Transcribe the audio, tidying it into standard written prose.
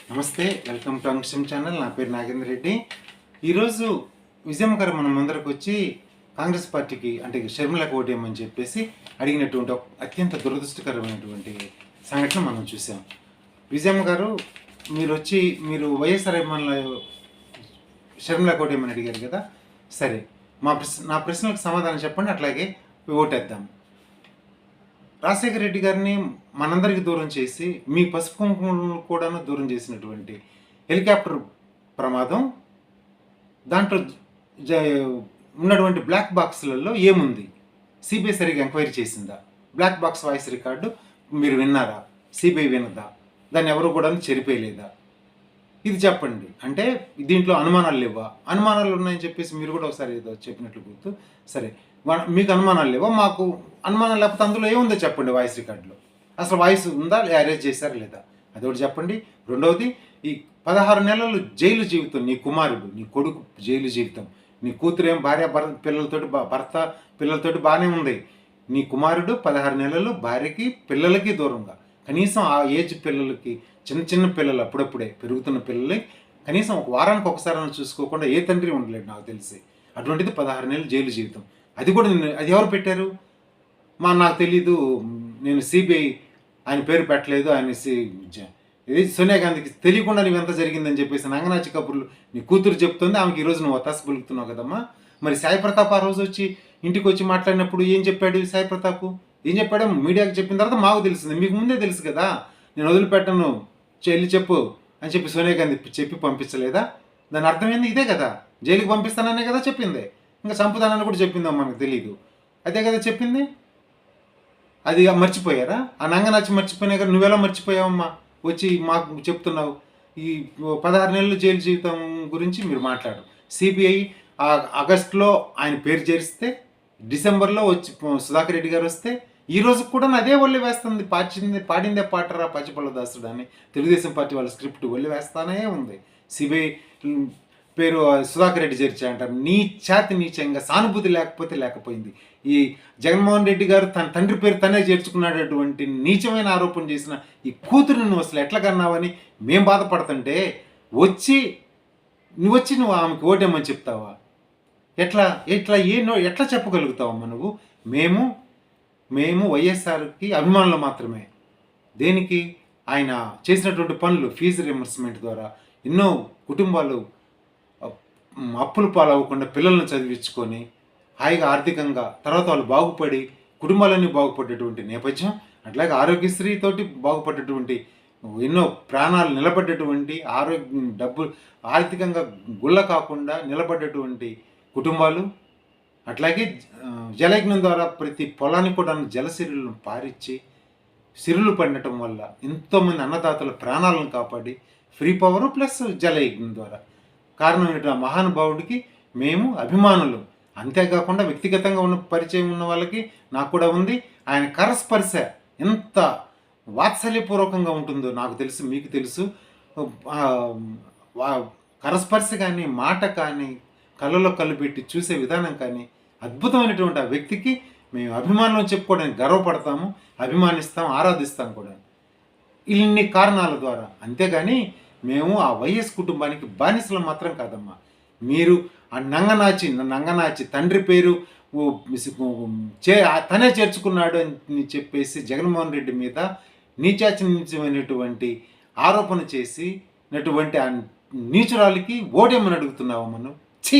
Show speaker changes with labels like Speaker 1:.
Speaker 1: నమస్తే, welcome to Ankusam channel. నా పేరు నాగేంద్ర రెడ్డి. ఈరోజు విజయమ్మ గారు మన ముందరకు వచ్చి కాంగ్రెస్ పార్టీకి అంటే షర్మిలకు ఓటేయమని చెప్పేసి అడిగినటువంటి ఒక అత్యంత దురదృష్టకరమైనటువంటి సంఘటన మనం చూసాం. విజయమ్మ గారు మీరు వైఎస్ఆర్ అభిమానుల షర్మిలకు ఓటేయమని అడిగారు కదా. సరే, నా ప్రశ్నలకు సమాధానం చెప్పండి, అట్లాగే ఓటేద్దాం. రాజశేఖర రెడ్డి గారిని మనందరికీ దూరం చేసి మీ పసుపు కుంకుమలను కూడాను దూరం చేసినటువంటి హెలికాప్టర్ ప్రమాదం, దాంట్లో ఉన్నటువంటి బ్లాక్ బాక్స్లలో ఏముంది? సిబిఐ సరిగా ఎంక్వైరీ చేసిందా? బ్లాక్ బాక్స్ వాయిస్ రికార్డు మీరు విన్నారా? సిబిఐ వినదా? దాన్ని ఎవరు కూడా చెరిపేయలేదా? ఇది చెప్పండి. అంటే దీంట్లో అనుమానాలు లేవా? అనుమానాలు ఉన్నాయని చెప్పేసి మీరు కూడా ఒకసారి ఏదో చెప్పినట్లు గుర్తు. సరే, మీకు అనుమానాలు లేవా? మాకు అనుమానం లేకపోతే అందులో ఏముందో చెప్పండి. వాయిస్ రికార్డులో అసలు వాయిస్ ఉందా, అరేంజ్ చేశారా లేదా? అదొకటి చెప్పండి. రెండవది, ఈ 16 నెలలు జైలు జీవితం, నీ కుమారుడు, నీ కొడుకు జైలు జీవితం, నీ కూతురేం భార్య భర్త పిల్లలతోటి బాగానే ఉంది. నీ కుమారుడు 16 నెలలు భార్యకి పిల్లలకి దూరంగా, కనీసం ఆ ఏజ్ పిల్లలకి, చిన్న పిల్లలు అప్పుడప్పుడే పెరుగుతున్న పిల్లలకి కనీసం ఒక వారానికి ఒకసారి చూసుకోకుండా ఏ తండ్రి ఉండలేడు నాకు తెలిసి. అటువంటిది 16 నెలలు జైలు జీవితం. అది కూడా అది ఎవరు పెట్టారు? నాకు తెలీదు, నేను సిబిఐ ఆయన పేరు పెట్టలేదు, ఆయన సోనియా గాంధీకి తెలియకుండా నీవెంత జరిగిందని చెప్పేసి నంగనాచి కబుర్లు నీ కూతురు చెప్తుంది. ఆమెకి ఈరోజు నువ్వు ఒత్తాసు పలుకుతున్నావు కదమ్మా. మరి సాయి ప్రతాప్ ఆ రోజు వచ్చి ఇంటికి వచ్చి మాట్లాడినప్పుడు ఏం చెప్పాడు సాయి ప్రతాప్? ఏం చెప్పాడో మీడియాకి చెప్పిన తర్వాత మాకు తెలిసింది, మీకు ముందే తెలుసు కదా. నేను వదిలిపెట్టను, చెల్లి చెప్పు అని చెప్పి సోనియా గాంధీ చెప్పి పంపించలేదా? దాని అర్థమైంది ఇదే కదా. జైలుకి పంపిస్తాననే కదా చెప్పింది. ఇంకా చంపుతానని కూడా చెప్పిందో మనకు తెలీదు. అదే కదా చెప్పింది. అది మర్చిపోయారా? ఆ నంగనాచి మర్చిపోయినా కదా. నువ్వెలా మర్చిపోయావమ్మా? వచ్చి మాకు చెప్తున్నావు ఈ 16 నెలలు జైలు జీవితం గురించి మీరు మాట్లాడు. సిబిఐ ఆగస్టులో ఆయన పేరు చేరిస్తే, డిసెంబర్లో వచ్చి సుధాకర్ రెడ్డి గారు వస్తే, ఈ రోజు కూడా అదే ఒళ్ళు వేస్తుంది. పాడిందే పాటరా పచ్చిపల్లదాసుడు అని తెలుగుదేశం పార్టీ వాళ్ళ స్క్రిప్ట్ ఒళ్ళు వేస్తానే ఉంది. సిబిఐ పేరు సుధాకర్ రెడ్డి చేర్చా అంటారు. నీచంగా సానుభూతి లేకపోయింది. ఈ జగన్మోహన్ రెడ్డి గారు తన తండ్రి పేరు తనే చేర్చుకున్నటువంటి నీచమైన ఆరోపణ చేసిన ఈ కూతురు నువ్వు అసలు ఎట్లా కన్నావని మేము బాధపడుతుంటే నువ్వు ఆమెకు ఓటేమని చెప్తావా? ఎట్లా చెప్పగలుగుతావమ్మా నువ్వు? మేము వైఎస్ఆర్కి అభిమానులు మాత్రమే. దేనికి? ఆయన చేసినటువంటి పనులు, ఫీజు రియంబర్స్మెంట్ ద్వారా ఎన్నో కుటుంబాలు అప్పులు పాలవ్వకుండా పిల్లలను చదివించుకొని హాయిగా ఆర్థికంగా తర్వాత వాళ్ళు బాగుపడి కుటుంబాలన్నీ బాగుపడేటువంటి నేపథ్యం, అట్లాగే ఆరోగ్యశ్రీ తోటి బాగుపడేటువంటి ఎన్నో ప్రాణాలు నిలబడ్డటువంటి డబ్బు ఆర్థికంగా గుళ్ళ కాకుండా నిలబడ్డటువంటి కుటుంబాలు, అట్లాగే జలయజ్ఞం ద్వారా ప్రతి పొలానికి కూడా జలసిరులను పారిచ్చి సిరులు పండటం వల్ల ఎంతోమంది అన్నదాతల ప్రాణాలను కాపాడి ఫ్రీ పవరు ప్లస్ జలయజ్ఞం ద్వారా కారణమైన మహానుభావుడికి మేము అభిమానులు. అంతేకాకుండా వ్యక్తిగతంగా ఉన్న పరిచయం ఉన్న వాళ్ళకి నాకు కూడా ఉంది. ఆయన కరస్పర్శ ఎంత వాత్సల్యపూర్వకంగా ఉంటుందో నాకు తెలుసు, మీకు తెలుసు. కరస్పర్శ కానీ, మాట కానీ, కళ్ళలో కళ్ళు పెట్టి చూసే విధానం కానీ అద్భుతమైనటువంటి ఆ వ్యక్తికి మేము అభిమానులను చెప్పుకోవడానికి గర్వపడతాము, అభిమానిస్తాం, ఆరాధిస్తాం కూడా ఇన్ని కారణాల ద్వారా. అంతేగాని మేము ఆ వైఎస్ కుటుంబానికి బానిసలు మాత్రం కాదమ్మా. మీరు ఆ నంగనాచి తండ్రి పేరు తనే చేర్చుకున్నాడు అని చెప్పేసి జగన్మోహన్ రెడ్డి మీద నీచమైనటువంటి ఆరోపణ చేసినటువంటి ఆ నీచురాలికి ఓటేమని అడుగుతున్నావమ్మా నువ్వు? ఛీ!